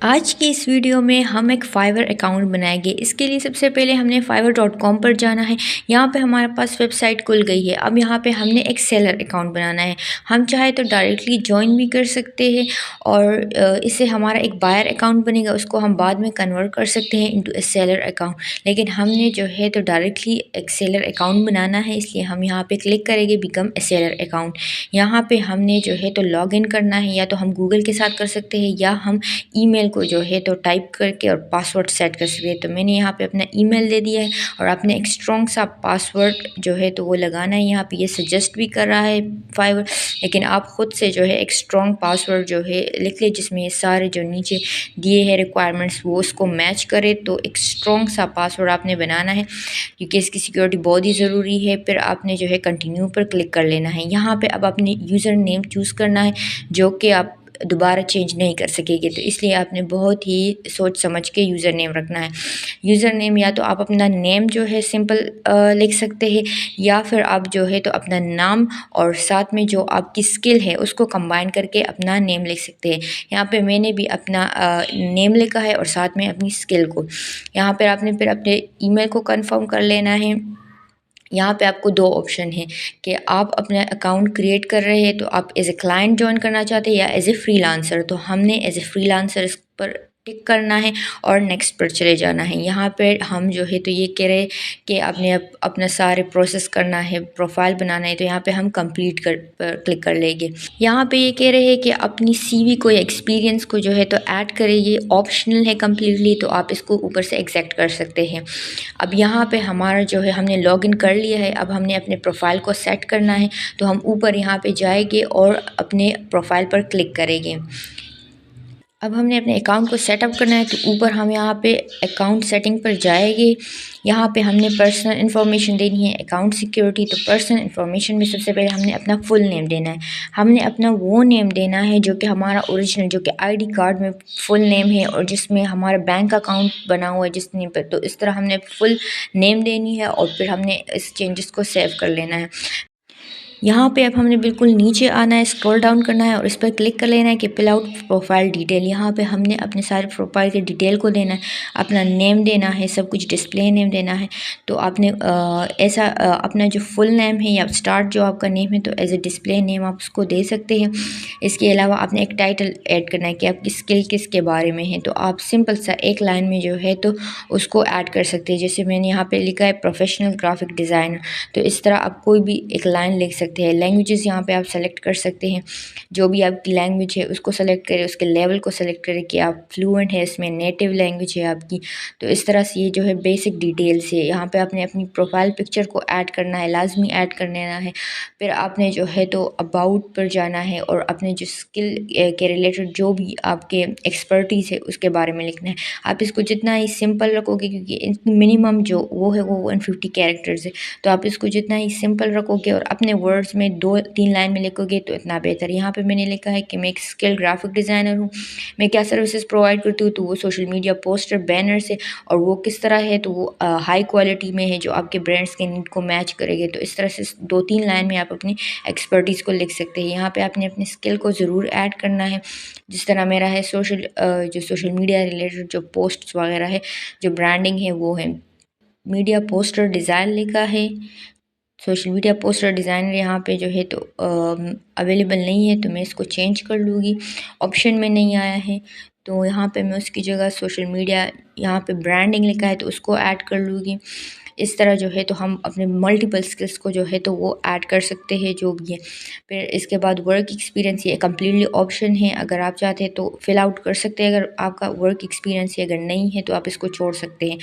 आज की इस वीडियो में हम एक फाइवर अकाउंट बनाएंगे। इसके लिए सबसे पहले हमने fiverr.com पर जाना है। यहाँ पे हमारे पास वेबसाइट खुल गई है। अब यहाँ पे हमने एक सेलर अकाउंट बनाना है। हम चाहे तो डायरेक्टली ज्वाइन भी कर सकते हैं और इससे हमारा एक बायर अकाउंट बनेगा, उसको हम बाद में कन्वर्ट कर सकते हैं इनटू ए सेलर अकाउंट। लेकिन हमने जो है तो डायरेक्टली एक सेलर अकाउंट बनाना है, इसलिए हम यहाँ पे क्लिक करेंगे बिकम ए सेलर अकाउंट। यहाँ पे हमने जो है तो लॉग इन करना है, या तो हम गूगल के साथ कर सकते हैं या हम ईमेल को जो है तो टाइप करके और पासवर्ड सेट कर सकते हैं। तो मैंने यहाँ पे अपना ईमेल दे दिया है और आपने एक स्ट्रॉन्ग सा पासवर्ड जो है तो वो लगाना है। यहाँ पे ये सजेस्ट भी कर रहा है फाइवर, लेकिन आप ख़ुद से जो है एक स्ट्रॉन्ग पासवर्ड जो है लिख ले, जिसमें ये सारे जो नीचे दिए हैं रिक्वायरमेंट्स वो उसको मैच करे। तो एक स्ट्रॉन्ग सा पासवर्ड आपने बनाना है क्योंकि इसकी सिक्योरिटी बहुत ही ज़रूरी है। फिर आपने जो है कंटिन्यू पर क्लिक कर लेना है। यहाँ पे अब अपने यूज़र नेम चूज़ करना है जो कि आप दोबारा चेंज नहीं कर सकेंगे, तो इसलिए आपने बहुत ही सोच समझ के यूज़र नेम रखना है। यूज़र नेम या तो आप अपना नेम जो है सिंपल लिख सकते हैं, या फिर आप जो है तो अपना नाम और साथ में जो आपकी स्किल है उसको कंबाइन करके अपना नेम लिख सकते हैं। यहाँ पे मैंने भी अपना नेम लिखा है और साथ में अपनी स्किल को। यहाँ पर आपने फिर अपने ईमेल को कंफर्म कर लेना है। यहाँ पे आपको दो ऑप्शन है कि आप अपना अकाउंट क्रिएट कर रहे हैं तो आप एज ए क्लाइंट ज्वाइन करना चाहते हैं या एज ए फ्रीलांसर। तो हमने एज ए फ्रीलांसर इस पर टिक करना है और नेक्स्ट पर चले जाना है। यहाँ पे हम जो है तो ये कह रहे हैं कि आपने अपना सारे प्रोसेस करना है, प्रोफाइल बनाना है, तो यहाँ पे हम कंप्लीट पर क्लिक कर लेंगे। यहाँ पे ये कह रहे हैं कि अपनी सीवी को या एक्सपीरियंस को जो है तो ऐड करें। ये ऑप्शनल है कम्प्लीटली, तो आप इसको ऊपर से एक्सेप्ट कर सकते हैं। अब यहाँ पे हमारा जो है हमने लॉगिन कर लिया है। अब हमने अपने प्रोफाइल को सेट करना है, तो हम ऊपर यहाँ पे जाएंगे और अपने प्रोफाइल पर क्लिक करेंगे। अब हमने अपने अकाउंट को सेटअप करना है, तो ऊपर हम यहाँ पे अकाउंट सेटिंग पर जाएंगे। यहाँ पे हमने पर्सनल इन्फॉर्मेशन देनी है, अकाउंट सिक्योरिटी। तो पर्सनल इन्फॉर्मेशन में सबसे पहले हमने अपना फुल नेम देना है। हमने अपना वो नेम देना है जो कि हमारा ओरिजिनल, जो कि आईडी कार्ड में फुल नेम है और जिसमें हमारा बैंक अकाउंट बना हुआ है जिस नेम पर। तो इस तरह हमने फुल नेम देनी है और फिर हमने इस चेंजेस को सेव कर लेना है। यहाँ पे अब हमने बिल्कुल नीचे आना है, स्क्रॉल डाउन करना है और इस पर क्लिक कर लेना है कि फिल आउट प्रोफाइल डिटेल। यहाँ पे हमने अपने सारे प्रोफाइल के डिटेल को देना है, अपना नेम देना है, सब कुछ डिस्प्ले नेम देना है। तो आपने अपना जो फुल नेम है या स्टार्ट जो आपका नेम है तो एज ए डिस्प्ले नेम आप उसको दे सकते हैं। इसके अलावा आपने एक टाइटल ऐड करना है कि आपकी स्किल किसके बारे में है, तो आप सिंपल सा एक लाइन में जो है तो उसको ऐड कर सकते हैं। जैसे मैंने यहाँ पे लिखा है प्रोफेशनल ग्राफिक डिज़ाइनर, तो इस तरह आप कोई भी एक लाइन लिख सकते हैं। लैंग्वेजेस यहाँ पे आप सेलेक्ट कर सकते हैं, जो भी आपकी लैंग्वेज है उसको सेलेक्ट करें, उसके लेवल को सेलेक्ट करें कि आप फ्लुएंट है, इसमें नेटिव लैंग्वेज है आपकी। तो इस तरह से ये जो है बेसिक डिटेल्स है। यहाँ पे आपने अपनी प्रोफाइल पिक्चर को ऐड करना है, लाजमी ऐड कर लेना है। फिर आपने जो है तो अबाउट पर जाना है और अपने जो स्किल के रिलेटेड जो भी आपके एक्सपर्टीज़ है उसके बारे में लिखना है। आप इसको जितना ही सिंपल रखोगे, क्योंकि मिनिमम जो वो है वो 150 कैरेक्टर्स है, तो आप इसको जितना ही सिंपल रखोगे और अपने वर्ड्स में 2-3 लाइन में लिखोगे तो इतना बेहतर। यहाँ पे मैंने लिखा है कि मैं एक स्किल ग्राफिक डिज़ाइनर हूँ, मैं क्या सर्विसेज प्रोवाइड करती हूँ। तो वो सोशल मीडिया पोस्टर, बैनर्स है, और वो किस तरह है तो वो हाई क्वालिटी में है जो आपके ब्रांड्स के नीड को मैच करेंगे। तो इस तरह से 2-3 लाइन में आप अपनी एक्सपर्टीज़ को लिख सकते हैं। यहाँ पे आपने अपनी स्किल को ज़रूर ऐड करना है। जिस तरह मेरा है जो सोशल मीडिया रिलेटेड जो पोस्ट्स वगैरह है, जो ब्रांडिंग है वो है मीडिया पोस्टर डिज़ाइन लिखा है। सोशल मीडिया पोस्टर डिज़ाइनर यहाँ पे जो है तो अवेलेबल नहीं है, तो मैं इसको चेंज कर लूँगी। ऑप्शन में नहीं आया है तो यहाँ पे मैं उसकी जगह सोशल मीडिया, यहाँ पे ब्रांडिंग लिखा है तो उसको ऐड कर लूँगी। इस तरह जो है तो हम अपने मल्टीपल स्किल्स को जो है तो वो ऐड कर सकते हैं जो भी है। फिर इसके बाद वर्क एक्सपीरियंस, ये कम्प्लीटली ऑप्शन है। अगर आप चाहते हैं तो फिल आउट कर सकते हैं, अगर आपका वर्क एक्सपीरियंस ही अगर नहीं है तो आप इसको छोड़ सकते हैं।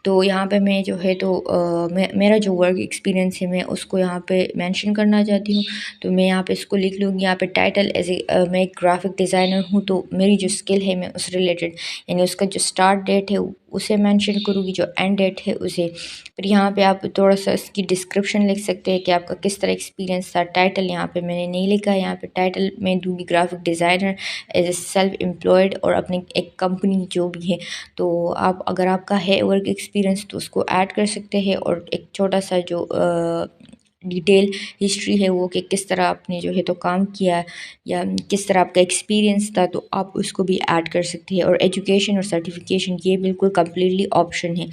तो यहाँ पे मैं जो है तो मेरा जो वर्क एक्सपीरियंस है मैं उसको यहाँ पे मेंशन करना चाहती हूँ, तो मैं यहाँ पे इसको लिख लूँगी। यहाँ पे टाइटल एज ए मैं एक ग्राफिक डिज़ाइनर हूँ, तो मेरी जो स्किल है मैं उस रिलेटेड, यानी उसका जो स्टार्ट डेट है उसे मेंशन करूँगी, जो एंड डेट है उसे। फिर यहाँ पे आप थोड़ा सा इसकी डिस्क्रिप्शन लिख सकते हैं कि आपका किस तरह एक्सपीरियंस था। टाइटल यहाँ पे मैंने नहीं लिखा है, यहाँ पे टाइटल मैं दूँगी graphic designer as a self employed और अपनी एक कंपनी जो भी है। तो आप अगर आपका है वर्क एक्सपीरियंस तो उसको ऐड कर सकते हैं, और एक छोटा सा जो डिटेल हिस्ट्री है वो कि किस तरह आपने जो है तो काम किया या किस तरह आपका एक्सपीरियंस था, तो आप उसको भी ऐड कर सकते हैं। और एजुकेशन और सर्टिफिकेशन ये बिल्कुल कम्प्लीटली ऑप्शन है।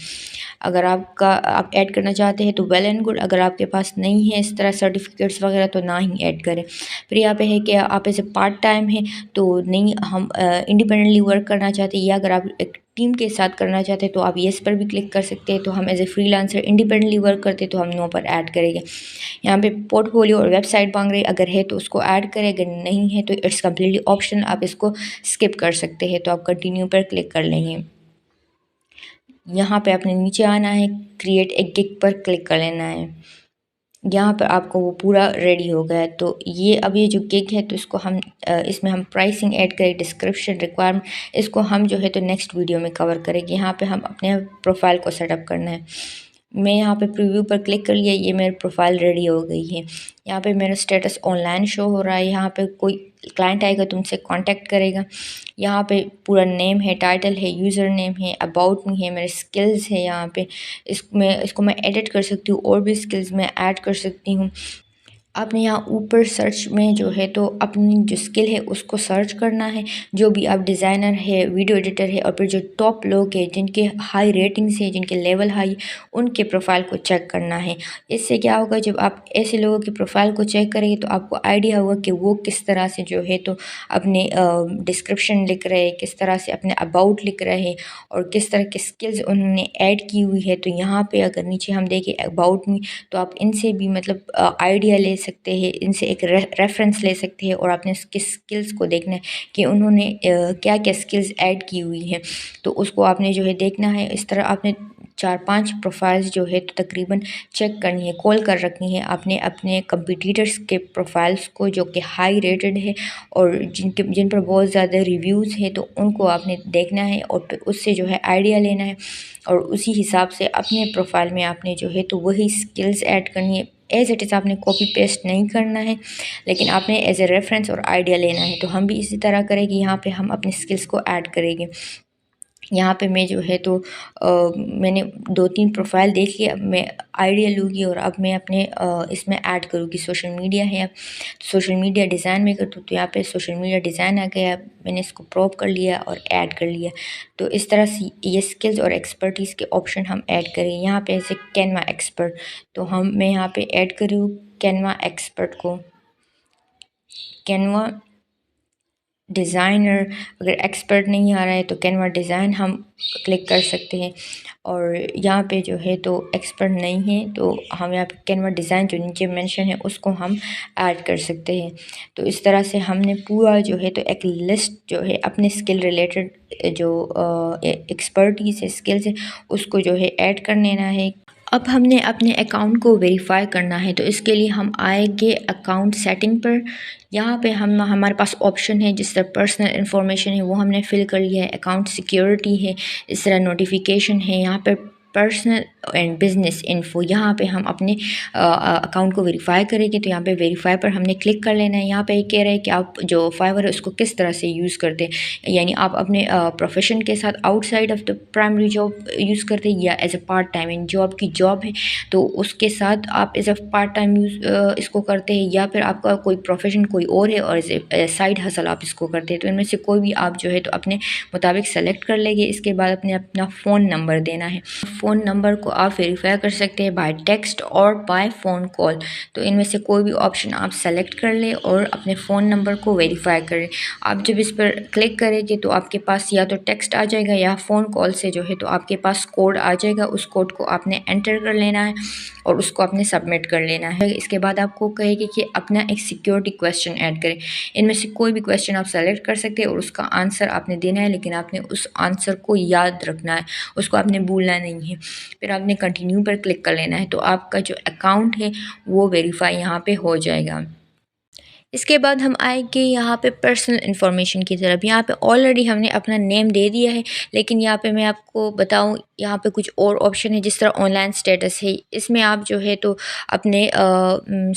अगर आप ऐड करना चाहते हैं तो वेल एंड गुड, अगर आपके पास नहीं है इस तरह सर्टिफिकेट्स वगैरह तो ना ही ऐड करें। फिर यहाँ पे है कि आप एज ए पार्ट टाइम है तो नहीं, हम इंडिपेंडेंटली वर्क करना चाहते हैं, या अगर आप एक टीम के साथ करना चाहते हैं तो आप येस पर भी क्लिक कर सकते हैं। तो हम as a freelancer independently work करते हैं तो हम नो पर ऐड करेंगे। यहाँ पे पोर्टफोलियो और वेबसाइट मांग रहे, अगर है तो उसको ऐड करें, अगर नहीं है तो इट्स कम्प्लीटली ऑप्शन, आप इसको स्किप कर सकते हैं। तो आप कंटिन्यू पर क्लिक कर लेंगे। यहाँ पे आपने नीचे आना है, क्रिएट ए गिग पर क्लिक कर लेना है। यहाँ पर आपको वो पूरा रेडी हो गया है। तो ये अब ये जो गिग है तो इसको हम इसमें हम प्राइसिंग ऐड करें, डिस्क्रिप्शन, रिक्वायरमेंट, इसको हम जो है तो नेक्स्ट वीडियो में कवर करेंगे। यहाँ पे हम अपने प्रोफाइल को सेटअप करना है। मैं यहाँ पे प्रीव्यू पर क्लिक कर लिया, ये मेरी प्रोफाइल रेडी हो गई है। यहाँ पे मेरा स्टेटस ऑनलाइन शो हो रहा है। यहाँ पे कोई क्लाइंट आएगा तो उनसे कांटेक्ट करेगा। यहाँ पे पूरा नेम है, टाइटल है, यूज़र नेम है, अबाउट मी है, मेरे स्किल्स है। यहाँ पे इसको मैं एडिट कर सकती हूँ और भी स्किल्स मैं ऐड कर सकती हूँ। आपने यहाँ ऊपर सर्च में जो है तो अपनी जो स्किल है उसको सर्च करना है, जो भी आप डिज़ाइनर है, वीडियो एडिटर है, और फिर जो टॉप लोग हैं जिनके हाई रेटिंग्स है, जिनके लेवल हाई, उनके प्रोफाइल को चेक करना है। इससे क्या होगा, जब आप ऐसे लोगों की प्रोफाइल को चेक करेंगे तो आपको आइडिया होगा कि वो किस तरह से जो है तो अपने डिस्क्रिप्शन लिख रहे हैं, किस तरह से अपने अबाउट लिख रहे हैं, और किस तरह की स्किल्स उन्होंने ऐड की हुई है। तो यहाँ पर अगर नीचे हम देखें अबाउट मी, तो आप इनसे भी मतलब आइडिया ले सकते हैं, इनसे एक रेफरेंस ले सकते हैं, और आपने उसकी स्किल्स को देखना है कि उन्होंने क्या क्या स्किल्स ऐड की हुई हैं, तो उसको आपने जो है देखना है। इस तरह आपने 4-5 प्रोफाइल्स जो है तो तकरीबन चेक करनी है, कॉल कर रखनी है आपने अपने कंपटीटर्स के प्रोफाइल्स को जो कि हाई रेटेड है और जिन पर बहुत ज़्यादा रिव्यूज़ है, तो उनको आपने देखना है और फिर उससे जो है आइडिया लेना है, और उसी हिसाब से अपने प्रोफाइल में आपने जो है तो वही स्किल्स ऐड करनी है। एज इट इज़ आपने कॉपी पेस्ट नहीं करना है, लेकिन आपने एज ए रेफरेंस और आइडिया लेना है। तो हम भी इसी तरह करेंगे, यहाँ पे हम अपने स्किल्स को ऐड करेंगे। यहाँ पे मैं जो है तो मैंने 2-3 प्रोफाइल देख लिया, अब मैं आइडिया लूँगी और अब मैं अपने इसमें ऐड करूँगी। सोशल मीडिया है, अब सोशल मीडिया डिज़ाइन में करती हूँ, तो यहाँ पे सोशल मीडिया डिज़ाइन आ गया, मैंने इसको क्रॉप कर लिया और ऐड कर लिया। तो इस तरह से ये स्किल्स और एक्सपर्टीज़ के ऑप्शन हम ऐड करेंगे। यहाँ पे ऐसे कैनवा एक्सपर्ट, तो मैं यहाँ पे ऐड करूँ कैनवा एक्सपर्ट को, कैनवा डिज़ाइनर। अगर एक्सपर्ट नहीं आ रहा है तो कैनवा डिज़ाइन हम क्लिक कर सकते हैं, और यहाँ पे जो है तो एक्सपर्ट नहीं है तो हम यहाँ पे कैनवा डिज़ाइन जो नीचे मेंशन है उसको हम ऐड कर सकते हैं। तो इस तरह से हमने पूरा जो है तो एक लिस्ट जो है अपने स्किल रिलेटेड जो एक्सपर्टीज़ है, स्किल्स है, उसको जो है ऐड कर लेना है। अब हमने अपने अकाउंट को वेरीफाई करना है, तो इसके लिए हम आएंगे अकाउंट सेटिंग पर। यहाँ पे हमारे पास ऑप्शन है, जिस तरह पर्सनल इन्फॉर्मेशन है वो हमने फिल कर लिया है, अकाउंट सिक्योरिटी है, इस तरह नोटिफिकेशन है, यहाँ पर पर्सनल एंड बिजनेस इन्फो, यहाँ पे हम अपने अकाउंट को वेरीफाई करेंगे। तो यहाँ पे वेरीफाई पर हमने क्लिक कर लेना है। यहाँ पे कह रहे हैं कि आप जो फाइवर है उसको किस तरह से यूज़ करते हैं, यानी आप अपने प्रोफेशन के साथ outside of the primary job use करते हैं, या एज ए पार्ट टाइम, इन जो आपकी जॉब है तो उसके साथ आप as a part time use इसको करते हैं, या फिर आपका कोई प्रोफेशन कोई और है और एज ए साइड हसल आप इसको करते हैं। तो इनमें से कोई भी आप जो है तो अपने मुताबिक सेलेक्ट कर लेंगे। इसके बाद अपने अपना फ़ोन नंबर देना है। फ़ोन नंबर को आप वेरीफाई कर सकते हैं बाय टेक्स्ट और बाय फ़ोन कॉल, तो इनमें से कोई भी ऑप्शन आप सेलेक्ट कर लें और अपने फ़ोन नंबर को वेरीफाई करें। आप जब इस पर क्लिक करेंगे तो आपके पास या तो टेक्स्ट आ जाएगा या फ़ोन कॉल से जो है तो आपके पास कोड आ जाएगा। उस कोड को आपने एंटर कर लेना है और उसको आपने सबमिट कर लेना है। इसके बाद आपको कहेगी कि अपना एक सिक्योरिटी क्वेश्चन ऐड करें। इनमें से कोई भी क्वेश्चन आप सेलेक्ट कर सकते हैं और उसका आंसर आपने देना है, लेकिन आपने उस आंसर को याद रखना है, उसको आपने भूलना नहीं है। फिर आपने कंटिन्यू पर क्लिक कर लेना है, तो आपका जो अकाउंट है वो वेरीफाई यहाँ पे हो जाएगा। इसके बाद हम आएंगे यहाँ पे पर्सनल इन्फॉर्मेशन की तरफ। यहाँ पे ऑलरेडी हमने अपना नेम दे दिया है, लेकिन यहाँ पे मैं आपको बताऊँ यहाँ पे कुछ और ऑप्शन है जिस तरह ऑनलाइन स्टेटस है, इसमें आप जो है तो अपने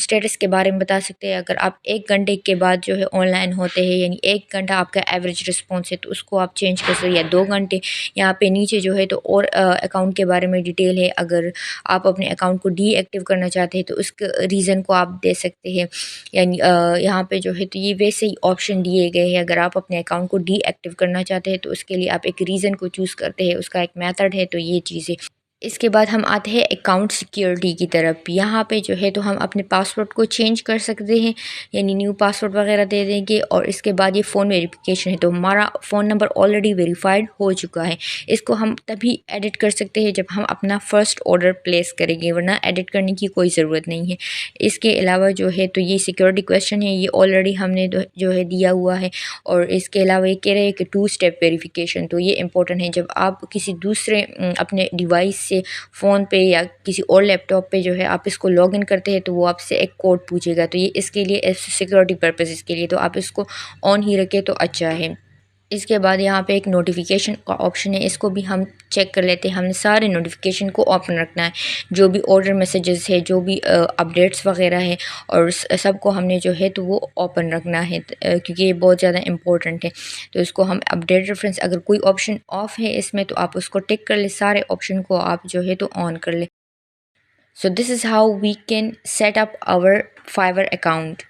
स्टेटस के बारे में बता सकते हैं। अगर आप 1 घंटे के बाद जो है ऑनलाइन होते हैं, यानी 1 घंटा आपका एवरेज रिस्पॉन्स है, तो उसको आप चेंज कर सकते हैं, या 2 घंटे। यहाँ पे नीचे जो है तो और अकाउंट के बारे में डिटेल है। अगर आप अपने अकाउंट को डीएक्टिव करना चाहते हैं तो उसके रीज़न को आप दे सकते हैं। यानी यहाँ पे जो है तो ये वैसे ही ऑप्शन दिए गए हैं। अगर आप अपने अकाउंट को डीएक्टिव करना चाहते हैं तो उसके लिए आप एक रीज़न को चूज़ करते हैं, उसका एक मेथड है, तो ये चीज़ें। इसके बाद हम आते हैं अकाउंट सिक्योरिटी की तरफ। यहाँ पे जो है तो हम अपने पासवर्ड को चेंज कर सकते हैं, यानी न्यू पासवर्ड वगैरह दे देंगे। और इसके बाद ये फ़ोन वेरिफिकेशन है, तो हमारा फ़ोन नंबर ऑलरेडी वेरीफाइड हो चुका है। इसको हम तभी एडिट कर सकते हैं जब हम अपना फ़र्स्ट ऑर्डर प्लेस करेंगे, वरना एडिट करने की कोई ज़रूरत नहीं है। इसके अलावा जो है तो ये सिक्योरिटी क्वेश्चन है, ये ऑलरेडी हमने जो है दिया हुआ है। और इसके अलावा ये कह रहे हैं कि 2 स्टेप वेरिफिकेशन, तो ये इंपॉर्टेंट है। जब आप किसी दूसरे अपने डिवाइस से फ़ोन पे या किसी और लैपटॉप पे जो है आप इसको लॉगिन करते हैं, तो वो आपसे एक कोड पूछेगा, तो ये इसके लिए सिक्योरिटी पर्पसेस के लिए, तो आप इसको ऑन ही रखें तो अच्छा है। इसके बाद यहाँ पे एक नोटिफिकेशन का ऑप्शन है, इसको भी हम चेक कर लेते हैं। हमने सारे नोटिफिकेशन को ओपन रखना है, जो भी ऑर्डर मैसेजेस है, जो भी अपडेट्स वगैरह है, और सबको हमने जो है तो वो ओपन रखना है, क्योंकि ये बहुत ज़्यादा इंपॉर्टेंट है। तो इसको हम अपडेट रेफरेंस, अगर कोई ऑप्शन ऑफ है इसमें तो आप उसको टिक कर ले, सारे ऑप्शन को आप जो है तो ऑन कर ले। So this is how we can set up our Fiverr account.